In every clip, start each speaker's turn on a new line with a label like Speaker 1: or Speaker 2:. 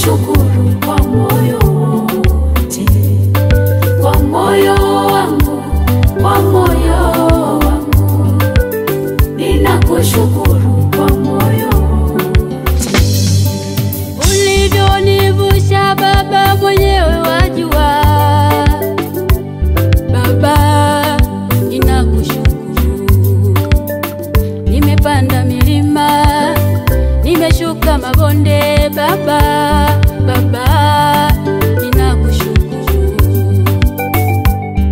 Speaker 1: ninakushukuru kwa moyo wote, kwa moyo wangu, kwa moyo wangu, ninakushukuru kwa moyo wote. Ulivyonivusha Baba mwenyewe wajua, Baba ninakushukuru. Nimepanda milima, nimeshuka mabonde, Baba, Baba ninakushukuru.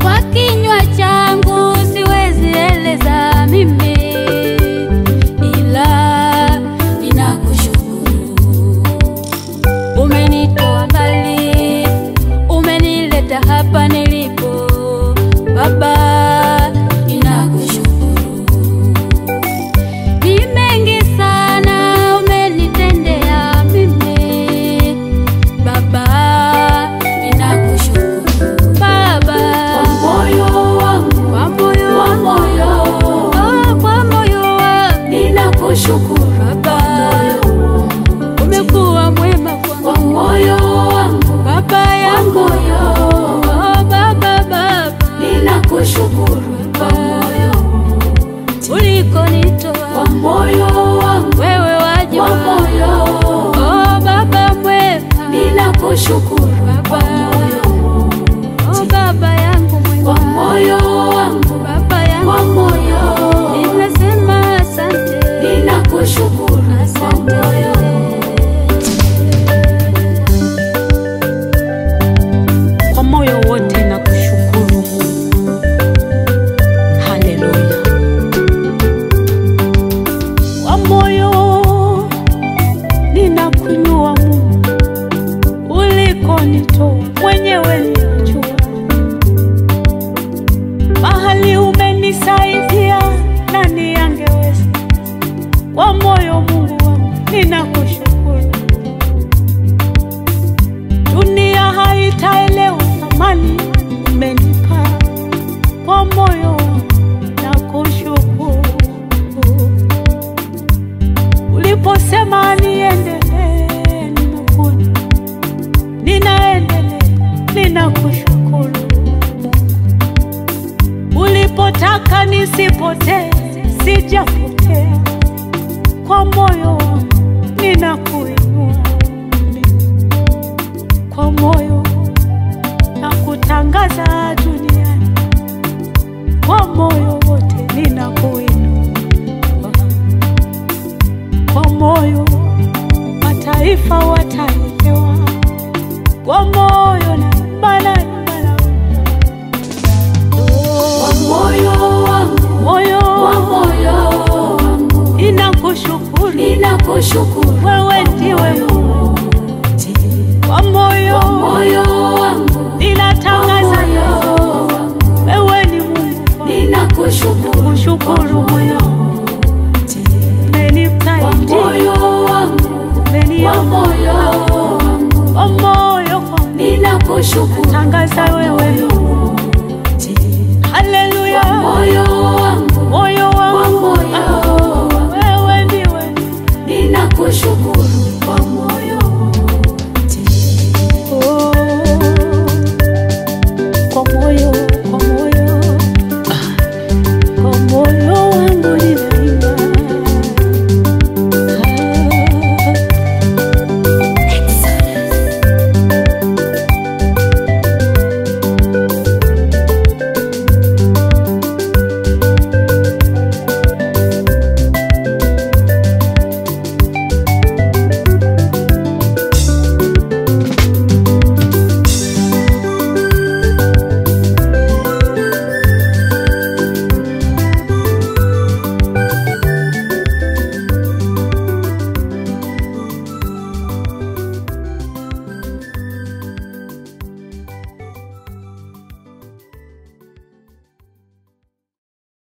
Speaker 1: Kwa kinywa changu siwezi eleza mimi, ila ninakushukuru. Umenitoa mbali, umenileta hapa nilipo, Baba ninakushukuru. Ni mengi sana umenitendea mimi, Baba ninakushukuru. Baba kwa moyo wangu, kwa moyo wangu, kwa moyo wangu ninakushukuru. Baba umekuwa mwema kwa moyo wangu, Baba yangu, Baba, Baba ninakushukuru kwa moyo ulikonitoa, kwa moyo wangu wewe waje kwa moyo, oh Baba mwema ninakushukuru kwa moyo, oh Baba yangu mwema kwa moyo wangu, Baba yangu kwa moyo ninasema asante, ninakushukuru kwa moyo.
Speaker 2: Kwa moyo wote nakushukuru. Haleluya. Kwa moyo ninakuinua Mungu, ulikonitoa mwenyewe ninajua. Mahali umenisaidia nani angeweza. Kwa moyo Mungu wangu ninakushukuru. Dunia haitaelewa thamani umenipa. Kwa moyo nakushukuru. Uliposema niendelee, nimekuja, ninaendelea, ninakushukuru. Ulipotaka nisipotee, sijapotea. Kwa moyo ninakuinua, kwa moyo nakutangaza duniani, kwa moyo wote ninakuinua, kwa moyo mataifa wataelewa, kwa moyo na mbala
Speaker 1: Kwa moyo wangu,
Speaker 2: moyo
Speaker 1: kwa moyo wangu
Speaker 2: ninakushukuru,
Speaker 1: ninakushukuru.
Speaker 2: wewe ndiwe Mungu. Kwa moyo
Speaker 1: wangu
Speaker 2: ninatangaza wewe ni Mungu,
Speaker 1: ninakushukuru,
Speaker 2: kushukuru moyo umenipa
Speaker 1: moyo wangu,
Speaker 2: kwa moyo
Speaker 1: ninakushukuru,
Speaker 2: tangaza